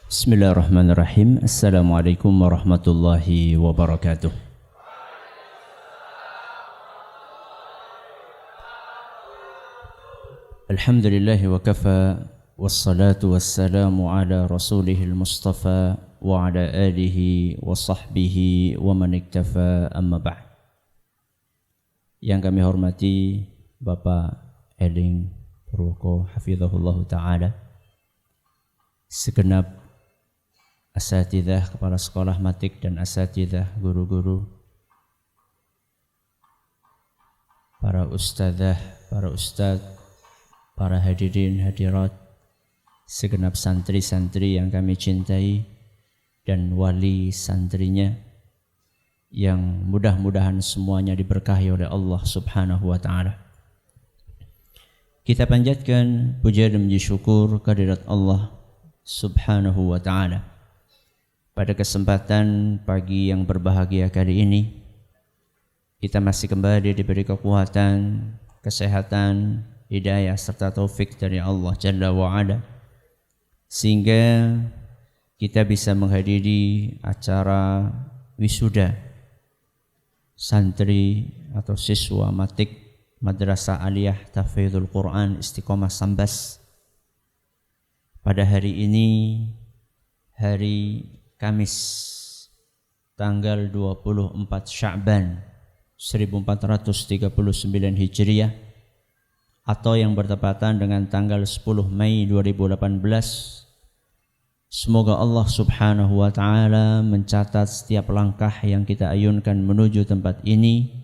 Bismillahirrahmanirrahim. Assalamualaikum warahmatullahi wabarakatuh. Alhamdulillahi wa kafa, wassalatu wassalamu ala rasulihil mustafa wa ala alihi wa sahbihi wa man iktafa, amma ba'd. Yang kami hormati Bapak Eling Purwoko hafizahullah ta'ala, segenap asatidzah kepala sekolah matik dan asatidzah guru-guru, para ustadzah, para ustadz, para hadirin hadirat, segenap santri-santri yang kami cintai dan wali santrinya yang mudah-mudahan semuanya diberkahi oleh Allah Subhanahu wa taala. Kita panjatkan puja dan puji syukur kehadirat Allah Subhanahu wa taala. Pada kesempatan pagi yang berbahagia kali ini, kita masih kembali diberi kekuatan, kesehatan, hidayah serta taufik dari Allah Jalla wa'ala, sehingga kita bisa menghadiri acara wisuda santri atau siswa matik Madrasah Aliyah Tahfidzul Quran Istiqomah Sambas pada hari ini, hari Kamis tanggal 24 Sya'ban 1439 Hijriah, atau yang bertepatan dengan tanggal 10 Mei 2018. Semoga Allah Subhanahu wa taala mencatat setiap langkah yang kita ayunkan menuju tempat ini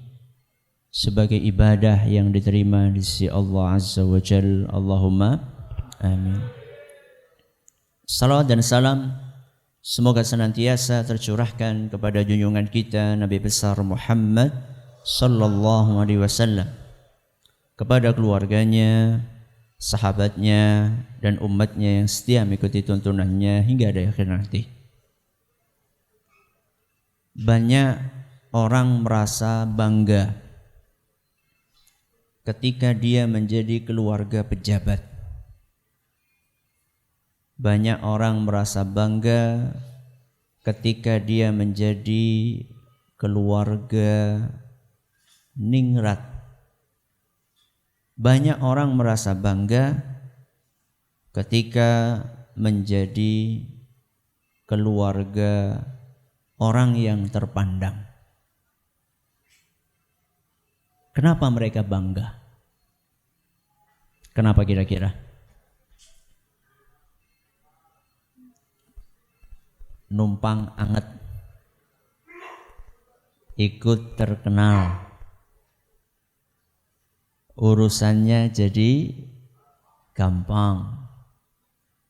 sebagai ibadah yang diterima di sisi Allah Azza wa Jalla. Allahumma amin. Salawat dan salam semoga senantiasa tercurahkan kepada junjungan kita Nabi besar Muhammad sallallahu alaihi wasallam, kepada keluarganya, sahabatnya, dan umatnya yang setia mengikuti tuntunannya hingga akhir nanti. Banyak orang merasa bangga ketika dia menjadi keluarga pejabat. Banyak orang merasa bangga ketika dia menjadi keluarga ningrat. Banyak orang merasa bangga ketika menjadi keluarga orang yang terpandang. Kenapa mereka bangga? Kenapa kira-kira? Numpang anget, ikut terkenal, urusannya jadi gampang,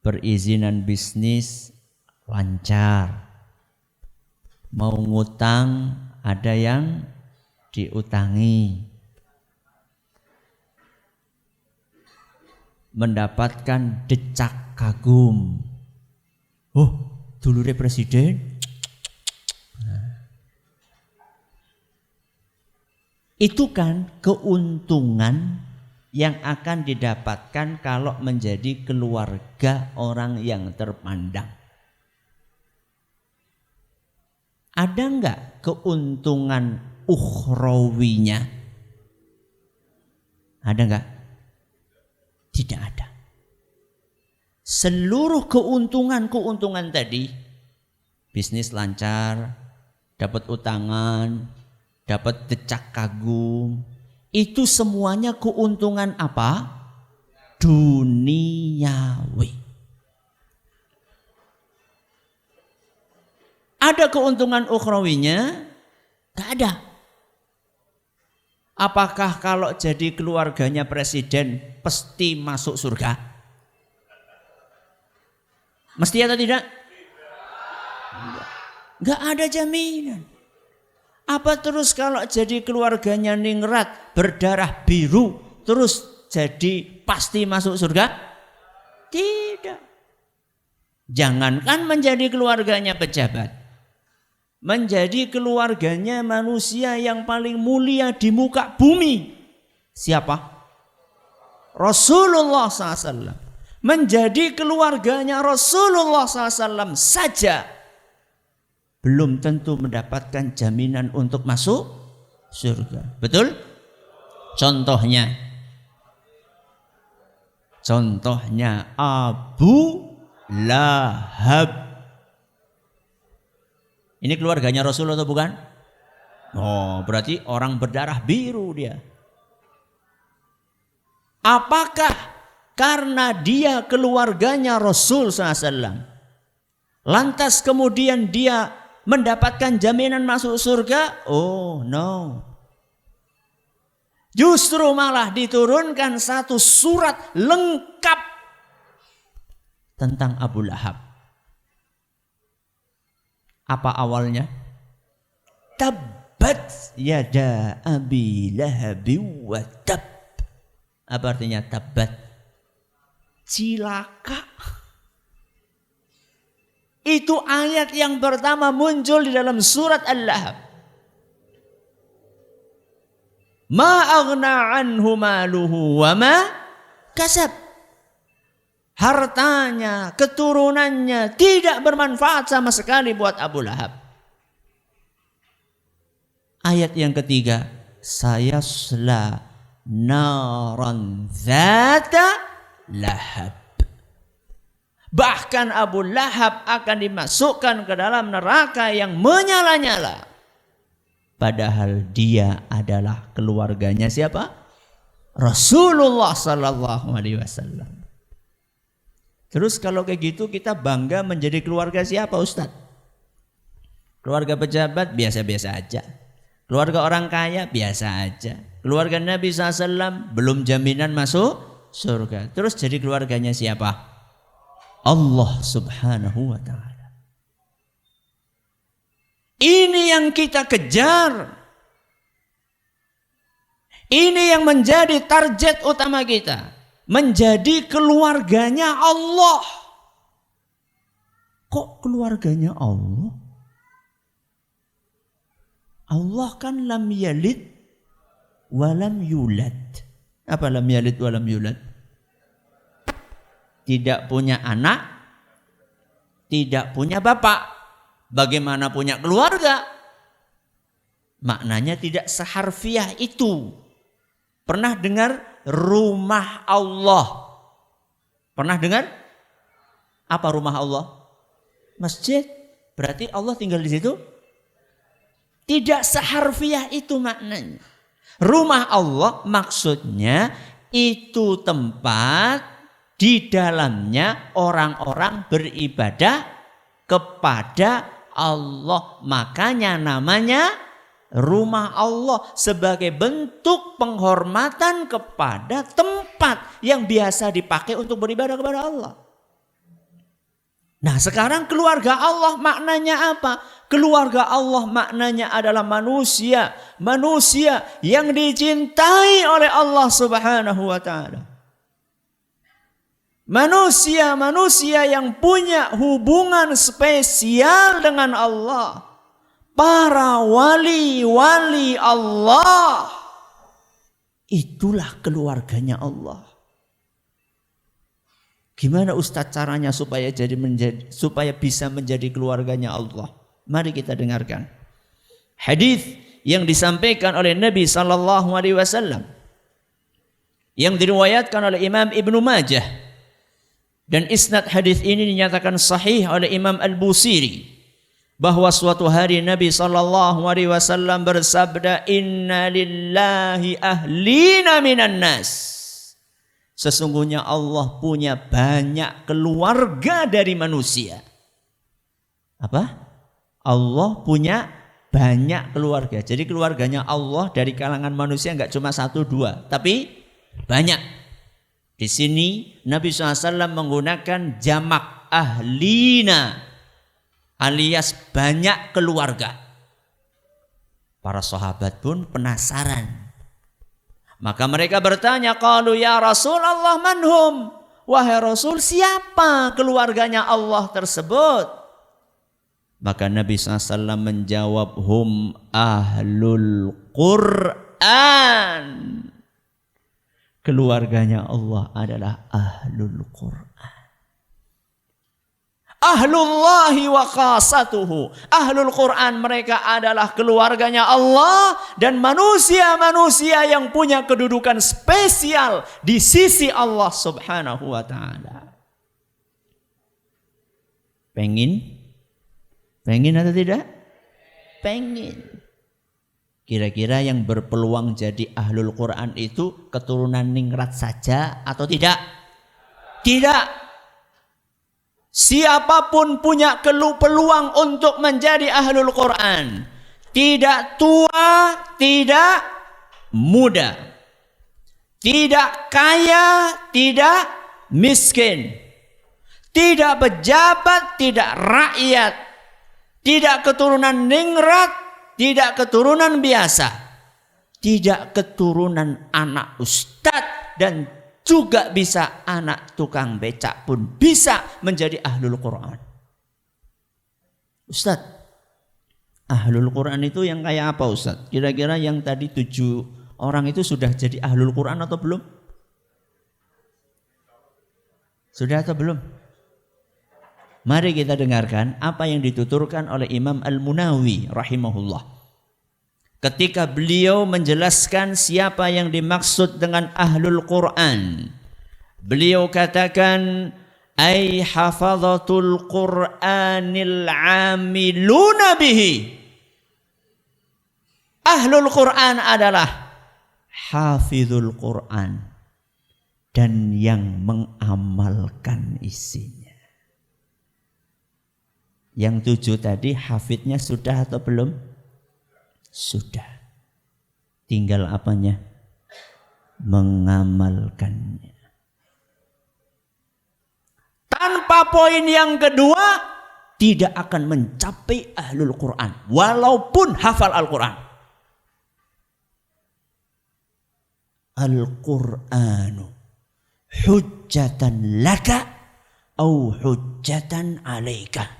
perizinan bisnis lancar, mau ngutang ada yang diutangi, mendapatkan decak kagum. Oh, dulure presiden. Itu kan keuntungan yang akan didapatkan kalau menjadi keluarga orang yang terpandang. Ada enggak keuntungan ukhrawinya? Ada enggak? Tidak ada. Seluruh keuntungan tadi, bisnis lancar, dapat utangan, dapat decak kagum, itu semuanya keuntungan apa? Duniawi. Ada keuntungan ukhrawinya? Tidak ada. Apakah kalau jadi keluarganya presiden pasti masuk surga? Mesti atau tidak? Enggak ada jaminan. Apa terus kalau jadi keluarganya ningrat, berdarah biru, terus jadi pasti masuk surga? Tidak. Jangankan menjadi keluarganya pejabat, menjadi keluarganya manusia yang paling mulia di muka bumi. Siapa? Rasulullah SAW. menjadi keluarganya Rasulullah SAW saja belum tentu mendapatkan jaminan untuk masuk surga. Betul? Contohnya Abu Lahab. Ini keluarganya Rasul atau bukan? Oh, berarti orang berdarah biru dia. Apakah karena dia keluarganya Rasul SAW, lantas kemudian dia mendapatkan jaminan masuk surga? Oh no. Justru malah diturunkan satu surat lengkap tentang Abu Lahab. Apa awalnya? Tabbat yada abi lahabi wa tab. Apa artinya tabbat? Cilaka. Itu ayat yang pertama muncul di dalam surat Al-Lahab. Ma aghna anhu maluhu wa ma kasab. Hartanya, keturunannya tidak bermanfaat sama sekali buat Abu Lahab. Ayat yang ketiga, sayasla naran dzata lahab. Bahkan Abu Lahab akan dimasukkan ke dalam neraka yang menyala-nyala. Padahal dia adalah keluarganya siapa? Rasulullah sallallahu alaihi wasallam. Terus kalau kayak gitu kita bangga menjadi keluarga siapa, Ustadz? Keluarga pejabat biasa-biasa aja. Keluarga orang kaya biasa aja. Keluarga Nabi SAW belum jaminan masuk surga. Terus jadi keluarganya siapa? Allah Subhanahu wa ta'ala. Ini yang kita kejar. Ini yang menjadi target utama kita. Menjadi keluarganya Allah. Kok keluarganya Allah? Allah kan lam yalid walam yulad. Apa lam yalid walam yulad? Tidak punya anak, tidak punya bapak. Bagaimana punya keluarga? Maknanya tidak seharfiah itu. Pernah dengar rumah Allah? Pernah dengar? Apa rumah Allah? Masjid. Berarti Allah tinggal di situ? Tidak seharfiah itu maknanya. Rumah Allah maksudnya itu tempat di dalamnya orang-orang beribadah kepada Allah. Makanya namanya rumah Allah sebagai bentuk penghormatan kepada tempat yang biasa dipakai untuk beribadah kepada Allah. Nah, sekarang keluarga Allah maknanya apa? Keluarga Allah maknanya adalah manusia. Manusia yang dicintai oleh Allah Subhanahu wa ta'ala. Manusia-manusia yang punya hubungan spesial dengan Allah. Para wali-wali Allah. Itulah keluarganya Allah. Gimana Ustadz caranya supaya bisa menjadi keluarganya Allah? Mari kita dengarkan hadis yang disampaikan oleh Nabi sallallahu alaihi wasallam yang diriwayatkan oleh Imam Ibnu Majah, dan isnad hadis ini dinyatakan sahih oleh Imam Al-Busiri, bahwa suatu hari Nabi sallallahu alaihi wasallam bersabda, inna lillahi ahlina minan nas. Sesungguhnya Allah punya banyak keluarga dari manusia. Apa? Allah punya banyak keluarga. Jadi keluarganya Allah dari kalangan manusia enggak cuma 1, 2, tapi banyak. Di sini Nabi SAW menggunakan jamak ahlina, alias banyak keluarga. Para sahabat pun penasaran. Maka mereka bertanya, qalu ya Rasulullah manhum? Wahai Rasul, siapa keluarganya Allah tersebut? Maka Nabi SAW menjawab, hum ahlul Qur'an. Keluarganya Allah adalah ahlul Qur'an. Ahlullahi wa khasatuhu. Ahlul Quran mereka adalah keluarganya Allah dan manusia-manusia yang punya kedudukan spesial di sisi Allah Subhanahu wa taala. Pengen atau tidak? Pengen. Kira-kira yang berpeluang jadi ahlul Quran itu keturunan ningrat saja atau tidak? Tidak. Siapapun punya peluang untuk menjadi ahlul Quran. Tidak tua, tidak muda. Tidak kaya, tidak miskin. Tidak pejabat, tidak rakyat. Tidak keturunan ningrat, tidak keturunan biasa. Tidak keturunan anak ustadz dan juga bisa anak tukang becak pun bisa menjadi ahlul Quran. Ustadz, ahlul Quran itu yang kayak apa Ustadz? Kira-kira yang tadi 7 orang itu sudah jadi ahlul Quran atau belum? Sudah atau belum? Mari kita dengarkan apa yang dituturkan oleh Imam Al-Munawi rahimahullah. Ketika beliau menjelaskan siapa yang dimaksud dengan ahlul Quran, beliau katakan ay hafadhatul Qur'anil amiluna bihi. Ahlul Quran adalah hafizul Quran dan yang mengamalkan isinya. Yang 7 tadi hafidnya sudah atau belum? Sudah. Tinggal apanya? Mengamalkannya. Tanpa poin yang kedua tidak akan mencapai ahlul Quran walaupun hafal Al-Quran. Al-Quranu hujjatan laka au hujjatan alaika.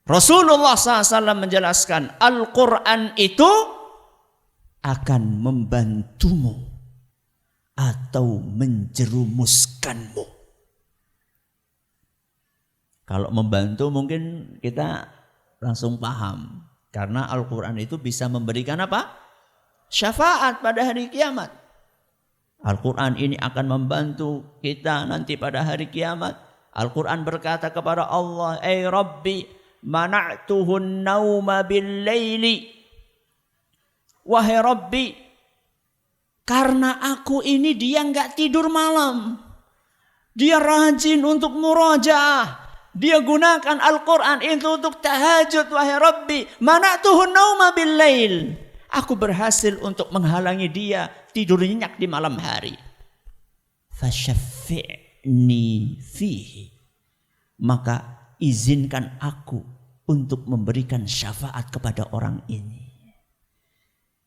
Rasulullah SAW menjelaskan Al-Quran itu akan membantumu atau menjerumuskanmu. Kalau membantu mungkin kita langsung paham. Karena Al-Quran itu bisa memberikan apa? Syafaat pada hari kiamat. Al-Quran ini akan membantu kita nanti pada hari kiamat. Al-Quran berkata kepada Allah, "Ay Rabbi, mana'tuhun nauma bil laili." Wahai Rabbi, karena aku ini dia enggak tidur malam. Dia rajin untuk murajaah. Dia gunakan Al-Quran itu untuk tahajud. Wahai Rabbi, mana'tuhun nauma bil lail. Aku berhasil untuk menghalangi dia tidur nyenyak di malam hari. Fasyaffi'ni fihi. Maka izinkan aku untuk memberikan syafaat kepada orang ini.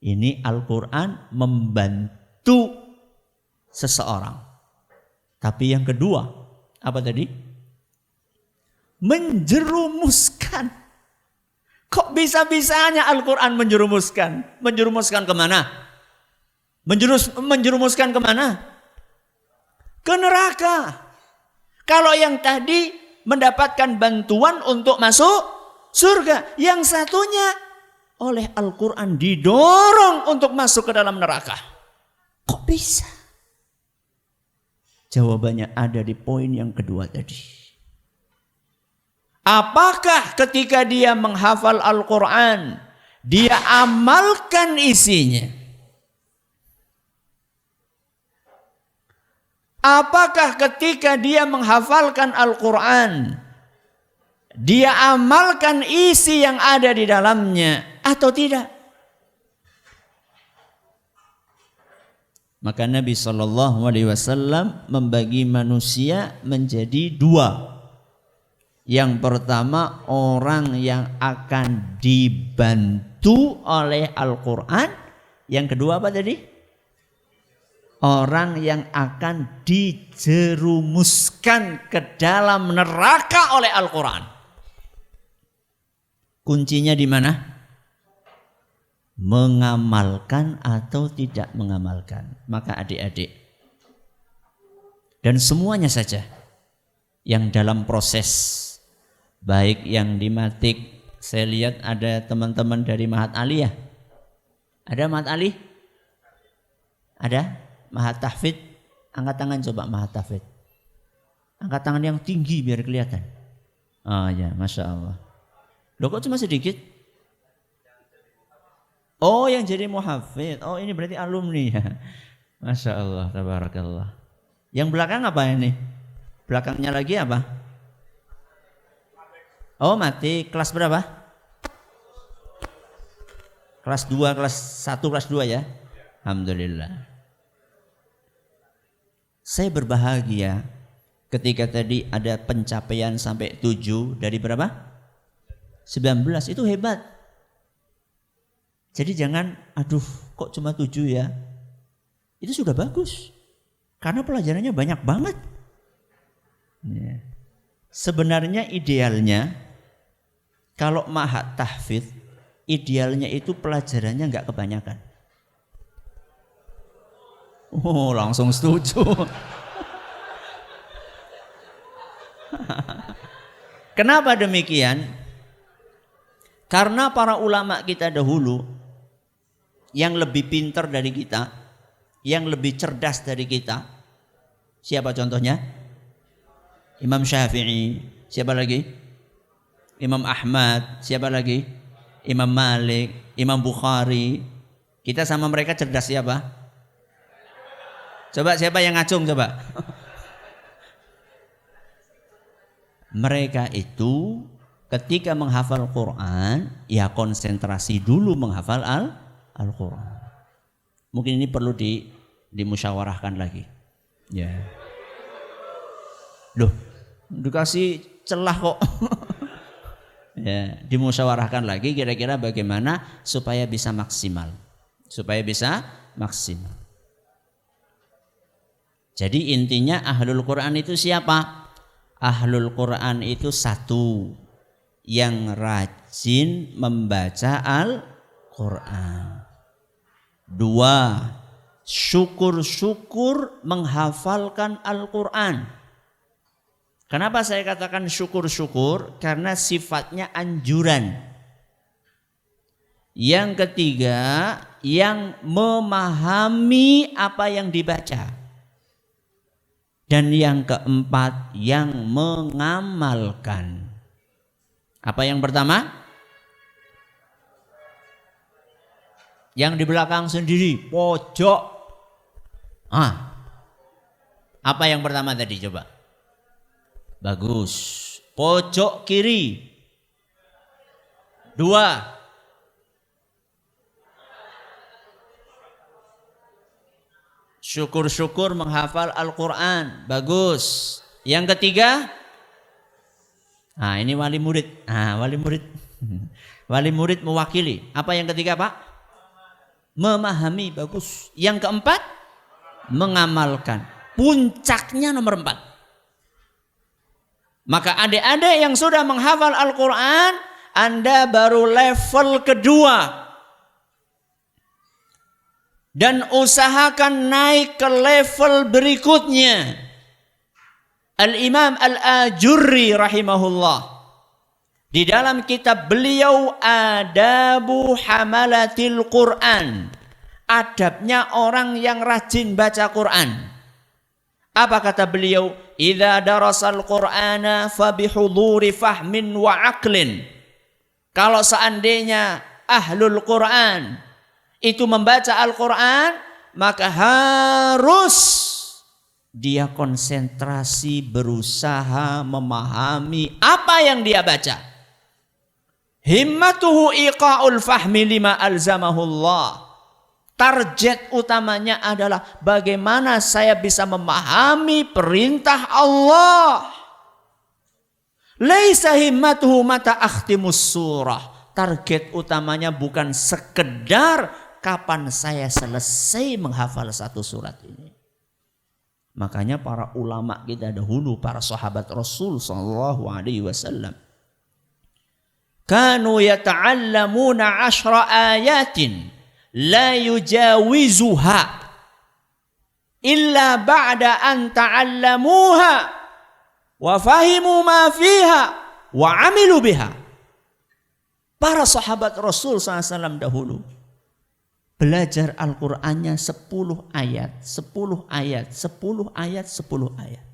Ini Al-Quran membantu seseorang. Tapi yang kedua, apa tadi? Menjerumuskan. Kok bisa-bisanya Al-Quran menjerumuskan? Menjerumuskan kemana? Menjerumuskan kemana? Ke neraka. Kalau yang tadi mendapatkan bantuan untuk masuk surga, yang satunya oleh Al-Quran didorong untuk masuk ke dalam neraka. Kok bisa? Jawabannya ada di poin yang kedua tadi. Apakah ketika dia menghafal Al-Quran, dia amalkan isinya? Apakah ketika dia menghafalkan Al-Quran, dia amalkan isi yang ada di dalamnya atau tidak? Maka Nabi SAW membagi manusia menjadi 2. Yang pertama, orang yang akan dibantu oleh Al-Quran. Yang kedua apa tadi? Orang yang akan dijerumuskan ke dalam neraka oleh Al-Quran. Kuncinya di mana? Mengamalkan atau tidak mengamalkan. Maka adik-adik, dan semuanya saja yang dalam proses, baik yang di Matik. Saya lihat ada teman-teman dari Mahat Aliyah. Ada Mahat Ali? Ada? Mahat Tahfidz? Angkat tangan coba Mahat Tahfidz. Angkat tangan yang tinggi biar kelihatan. Oh ya, Masya Allah. Loh kok cuma sedikit? Oh yang jadi muhafidz. Oh ini berarti alumni ya. Masya Allah, tabarakallah. Yang belakang apa ini? Belakangnya lagi apa? Oh mati, kelas berapa? Kelas 2, kelas 1, kelas 2 ya? Alhamdulillah. Saya berbahagia ketika tadi ada pencapaian sampai 7 dari berapa? 19, itu hebat. Jadi jangan, aduh kok cuma 7 ya? Itu sudah bagus. Karena pelajarannya banyak banget. Ya. Sebenarnya idealnya, kalau Mahat Tahfidz, idealnya itu pelajarannya nggak kebanyakan. Oh langsung setuju. Kenapa demikian? Karena para ulama kita dahulu yang lebih pintar dari kita, yang lebih cerdas dari kita, siapa contohnya? Imam Syafi'i, siapa lagi? Imam Ahmad, siapa lagi? Imam Malik, Imam Bukhari. Kita sama mereka cerdas siapa? Coba siapa yang ngacung coba? Mereka itu ketika menghafal Quran, ya konsentrasi dulu menghafal Al-Quran. Mungkin ini perlu dimusyawarahkan lagi. Ya. Loh, dikasih celah kok. Ya, dimusyawarahkan lagi kira-kira bagaimana supaya bisa maksimal. Supaya bisa maksimal. Jadi intinya Ahlul Quran itu siapa? Ahlul Quran itu satu, yang rajin membaca Al-Quran. 2, syukur-syukur menghafalkan Al-Quran. Kenapa saya katakan syukur-syukur? Karena sifatnya anjuran. Yang ketiga, yang memahami apa yang dibaca. Dan yang keempat, yang mengamalkan. Apa yang pertama? Yang di belakang sendiri, pojok. Apa yang pertama tadi coba? Bagus. Pojok kiri. 2. Syukur-syukur menghafal Al-Quran. Bagus. Yang ketiga, ini wali murid. Wali murid. Wali murid mewakili. Apa yang ketiga Pak? Memahami. Bagus. Yang keempat, mengamalkan. Puncaknya nomor 4. Maka adik-adik yang sudah menghafal Al-Quran, Anda baru level kedua. Dan usahakan naik ke level berikutnya. Al-Imam Al-Ajurri rahimahullah, di dalam kitab beliau Adabu Hamalatil Quran, adabnya orang yang rajin baca Quran. Apa kata beliau? Idza darasal Qur'ana fa bihuduri fahmin wa aqlin. Kalau seandainya ahlul Quran itu membaca Al-Quran, maka harus dia konsentrasi, berusaha memahami apa yang dia baca. Himmatuhu iqa'ul fahmi lima alzamahullah. Target utamanya adalah bagaimana saya bisa memahami perintah Allah. Laisa himmatuhu mata akhtimus surah. Target utamanya bukan sekedar kapan saya selesai menghafal satu surat ini. Makanya para ulama kita dahulu, para sahabat Rasul sallallahu alaihi wasallam, kanu yata'allamuna 10 ayatin la yujawizuha illa ba'da an ta'allamuha wa fahimu ma fiha wa amilu biha. Para sahabat Rasul SAW dahulu belajar Al-Qur'annya 10 ayat, 10 ayat, 10 ayat, 10 ayat.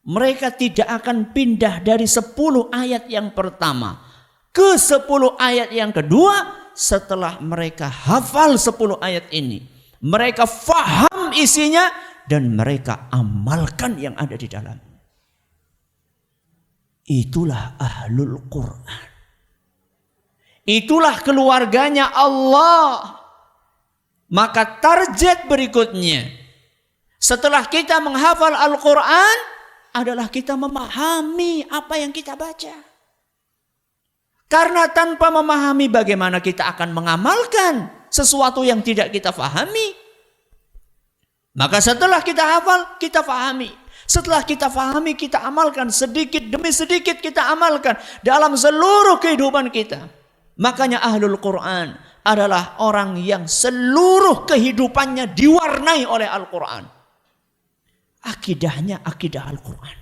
Mereka tidak akan pindah dari 10 ayat yang pertama ke 10 ayat yang kedua setelah mereka hafal 10 ayat ini. Mereka faham isinya dan mereka amalkan yang ada di dalam. Itulah ahlul Quran. Itulah keluarganya Allah. Maka target berikutnya setelah kita menghafal Al-Quran adalah kita memahami apa yang kita baca. Karena tanpa memahami bagaimana kita akan mengamalkan sesuatu yang tidak kita fahami. Maka setelah kita hafal, kita fahami. Setelah kita fahami, kita amalkan. Sedikit demi sedikit kita amalkan dalam seluruh kehidupan kita. Makanya ahlul Quran adalah orang yang seluruh kehidupannya diwarnai oleh Al-Quran. Akidahnya akidah Al-Quran.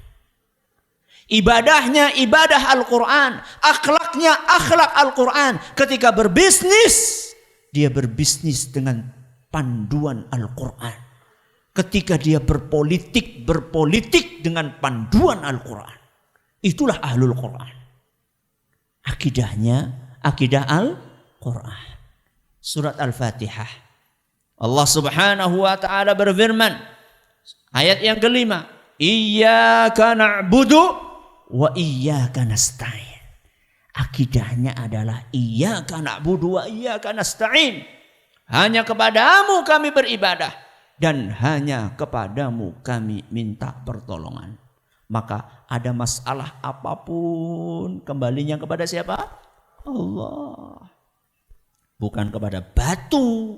Ibadahnya ibadah Al-Quran. Akhlaknya akhlak Al-Quran. Ketika berbisnis, dia berbisnis dengan panduan Al-Quran. Ketika dia berpolitik dengan panduan Al-Quran. Itulah ahlul Quran. Akidahnya akidah Al-Quran. Surat Al-Fatihah. Allah Subhanahu wa taala berfirman, ayat yang kelima, Iyyaka na'budu wa iyyaka nasta'in. Akidahnya adalah Iyyaka na'budu wa iyyaka nasta'in. Hanya kepadamu kami beribadah dan hanya kepadamu kami minta pertolongan. Maka ada masalah apapun kembalinya kepada siapa? Allah. Bukan kepada batu.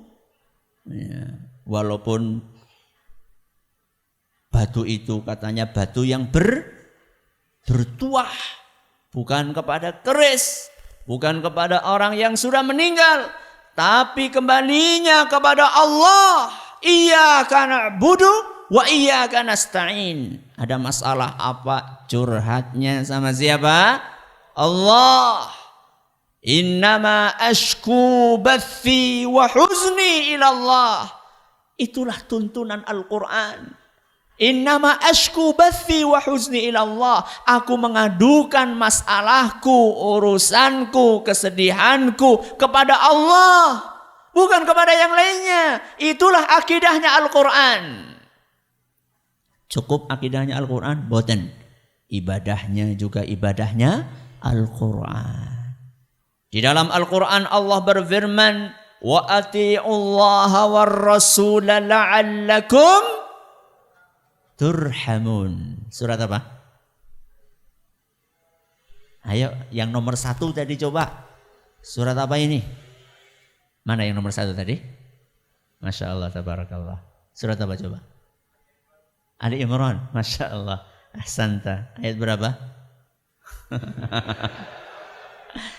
Ya, walaupun batu itu katanya batu yang bertuah. Bukan kepada keris. Bukan kepada orang yang sudah meninggal. Tapi kembalinya kepada Allah. Iyyaka na'budu wa iyyaka nasta'in. Ada masalah apa? Curhatnya sama siapa? Allah. Innama ashku bathi wa huzni ilallah. Itulah tuntunan Al-Quran. Innama ashku bathi wa huzni ilallah. Aku mengadukan masalahku, urusanku, kesedihanku kepada Allah, bukan kepada yang lainnya. Itulah akidahnya Al-Quran. Cukup akidahnya Al-Quran? Boten. Ibadahnya juga ibadahnya Al-Quran. Di dalam Al-Quran Allah berfirman, wa ati'ullaha war rasul la'allakum turhamun. Surat apa? Ayo, yang nomor 1 tadi coba. Surat apa ini? Mana yang nomor 1 tadi? Masya Allah, tabarakallah. Surat apa coba? Ali Imran. Masya Allah. Ahsanta. Ayat berapa?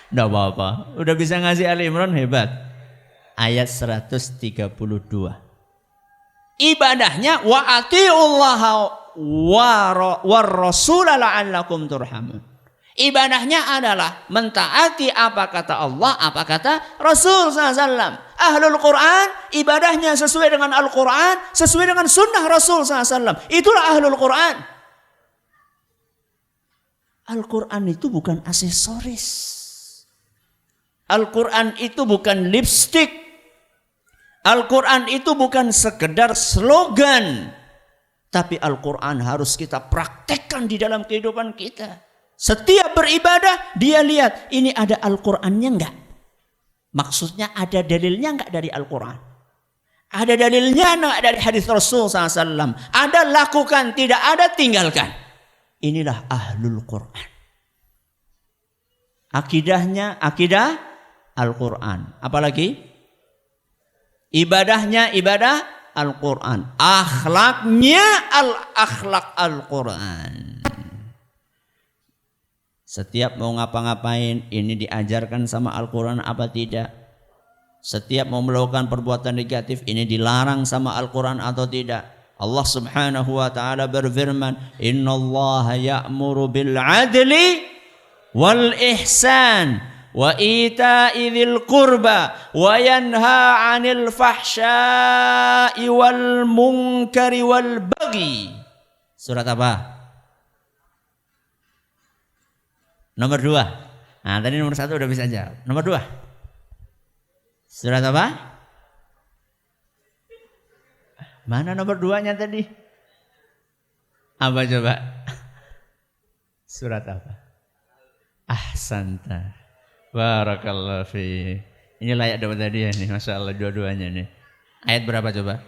Nggak apa-apa. Udah bisa ngasih Ali Imran, hebat. Ayat 132. Ibadahnya wa ati'ullaha war rasul la'allakum turhamun. Ibadahnya adalah mentaati apa kata Allah, apa kata Rasul SAW. Ahlul Quran ibadahnya sesuai dengan Al-Quran, sesuai dengan sunnah Rasul SAW. Itulah ahlul Quran. Al-Quran itu bukan aksesoris. Al-Quran itu bukan lipstick. Al-Quran itu bukan sekedar slogan. Tapi Al-Quran harus kita praktekkan di dalam kehidupan kita. Setiap beribadah dia lihat ini ada Al-Qurannya enggak. Maksudnya ada dalilnya enggak dari Al-Quran. Ada dalilnya enggak dari hadis Rasul SAW. Ada lakukan, tidak ada tinggalkan. Inilah ahlul Quran. Akidahnya akidah Al-Quran. Apalagi? Ibadahnya ibadah Al-Quran. Akhlaknya akhlak Al-Quran. Setiap mau ngapa-ngapain ini diajarkan sama Al-Quran apa tidak? Setiap mau melakukan perbuatan negatif ini dilarang sama Al-Quran atau tidak? Allah Subhanahu wa taala berfirman, "Innallaha ya'muru bil 'adli wal ihsan wa ita'i dzil qurba wa yanha 'anil fahsya'i wal munkari wal baghi." Surat apa? Nomor 2. Nah, tadi nomor 1 udah bisa jawab. Nomor 2. Surat apa? Mana nomor 2-nya tadi? Apa coba? Surat apa? Ahsanta. Barakallahu fi. Ini layak dapat hadiah nih, Masya Allah dua-duanya nih. Ayat berapa coba?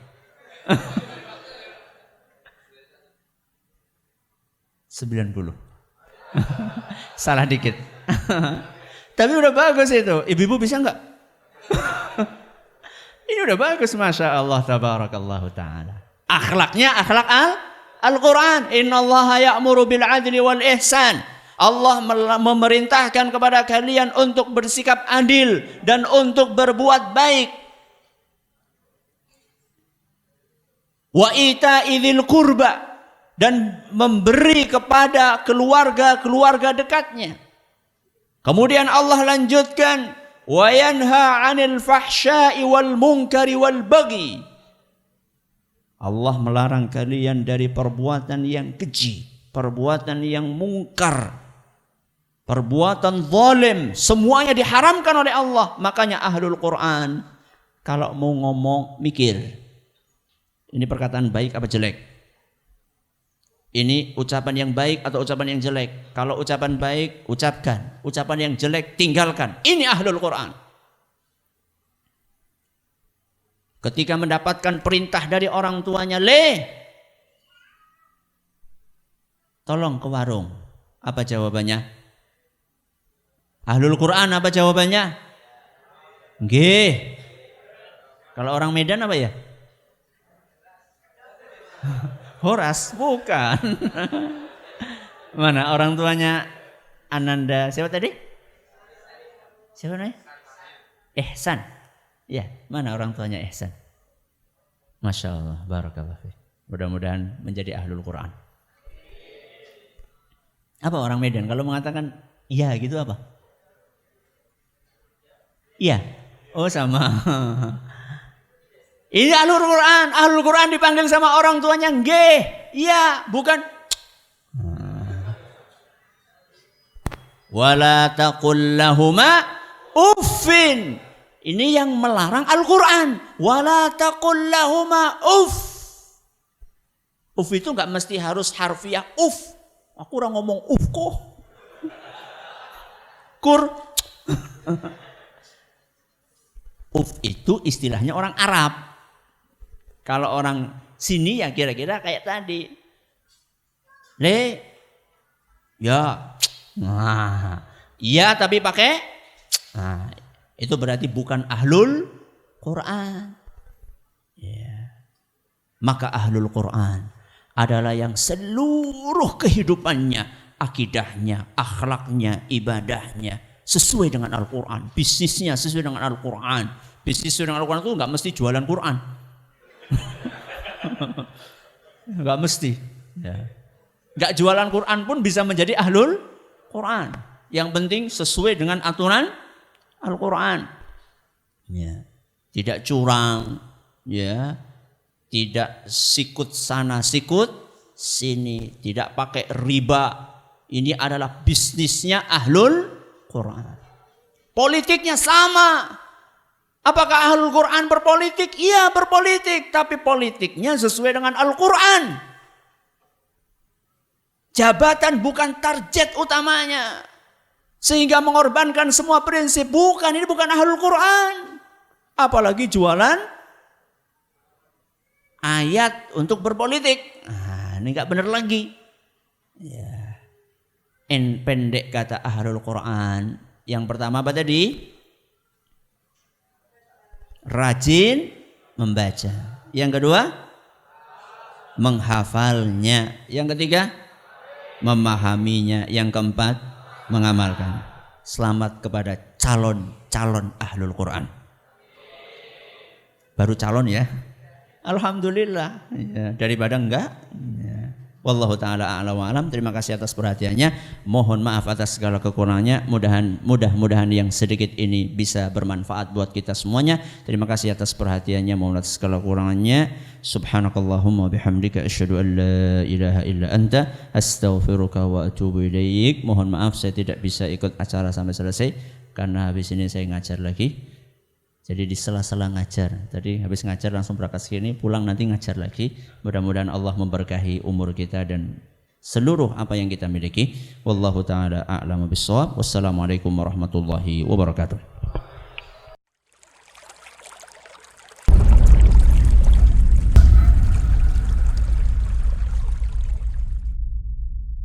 90. Salah dikit. Tapi udah bagus itu. Ibu-ibu bisa enggak? Ini udah bagus, Masya Allah, tabarakallahu ta'ala. Akhlaknya akhlak Al-Quran. Innallaha ya'muru bil adli wal ihsan. Allah memerintahkan kepada kalian untuk bersikap adil dan untuk berbuat baik. Wa ita'i dzil qurba, dan memberi kepada keluarga-keluarga dekatnya. Kemudian Allah lanjutkan, wa yanha 'anil fahsya'i wal munkari wal baghi. Allah melarang kalian dari perbuatan yang keji, perbuatan yang mungkar, perbuatan zalim, semuanya diharamkan oleh Allah. Makanya ahlul Quran kalau mau ngomong mikir, ini perkataan baik apa jelek? Ini ucapan yang baik atau ucapan yang jelek? Kalau ucapan baik, ucapkan. Ucapan yang jelek, tinggalkan. Ini ahlul Quran. Ketika mendapatkan perintah dari orang tuanya, tolong ke warung. Apa jawabannya? Ahlul Quran apa jawabannya? Nggih. Kalau orang Medan apa ya? Horas, bukan. Mana orang tuanya Ananda, siapa tadi? Siapa namanya? Ihsan. Ya, mana orang tuanya Ihsan? Masya Allah, barakallah. Mudah-mudahan menjadi ahlul Quran. Apa orang Medan kalau mengatakan iya gitu apa? Iya. Oh sama. Ini ahlul Quran. Ahlul Quran dipanggil sama orang tuanya nggih. Iya, bukan. Wala taqul lahuma uffin. Ini yang melarang Al-Quran. Wala taqul lahuma uff. Uff itu enggak mesti harus harfiah uff. Aku orang ngomong uff kok. Kur. Uff itu istilahnya orang Arab. Kalau orang sini ya kira-kira kayak tadi. Ya. Nah, iya tapi pakai. Nah, itu berarti bukan ahlul Quran. Ya. Maka ahlul Quran adalah yang seluruh kehidupannya, akidahnya, akhlaknya, ibadahnya sesuai dengan Al-Quran. Bisnisnya sesuai dengan Al-Quran. Bisnis sesuai dengan Al-Quran itu nggak mesti jualan Quran. Nggak mesti. Ya. Nggak jualan Quran pun bisa menjadi ahlul Quran. Yang penting sesuai dengan aturan Al-Quran. Ya. Tidak curang, ya. Tidak sikut sana sikut sini, tidak pakai riba. Ini adalah bisnisnya ahlul Quran. Politiknya sama. Apakah ahlul Quran berpolitik? Iya berpolitik, tapi politiknya sesuai dengan Al-Quran. Jabatan bukan target utamanya, sehingga mengorbankan semua prinsip. Bukan, ini bukan ahlul Quran. Apalagi jualan ayat untuk berpolitik. Nah, ini nggak benar lagi. Ya. Pendek kata ahlul Quran. Yang pertama apa tadi? Rajin membaca. Yang kedua, menghafalnya. Yang ketiga, memahaminya. Yang keempat, mengamalkan. Selamat kepada calon-calon ahlul Quran. Baru calon ya. alhamdulillah ya, daripada enggak ya. Wallahu taala a'lam wa alam. Terima kasih atas perhatiannya. Mohon maaf atas segala kekurangannya. Mudah-mudahan yang sedikit ini bisa bermanfaat buat kita semuanya. Terima kasih atas perhatiannya. Mohon atas segala kekurangannya. Subhanakallahumma bihamdika asyhadu an la ilaha illa anta astaghfiruka wa atubu ilaik. Mohon maaf saya tidak bisa ikut acara sampai selesai karena habis ini saya ngajar lagi. Jadi di sela-sela ngajar, tadi habis ngajar langsung berangkat sini, pulang nanti ngajar lagi. Mudah-mudahan Allah memberkahi umur kita dan seluruh apa yang kita miliki. Wallahu ta'ala a'lamu bissawab. Wassalamualaikum warahmatullahi wabarakatuh.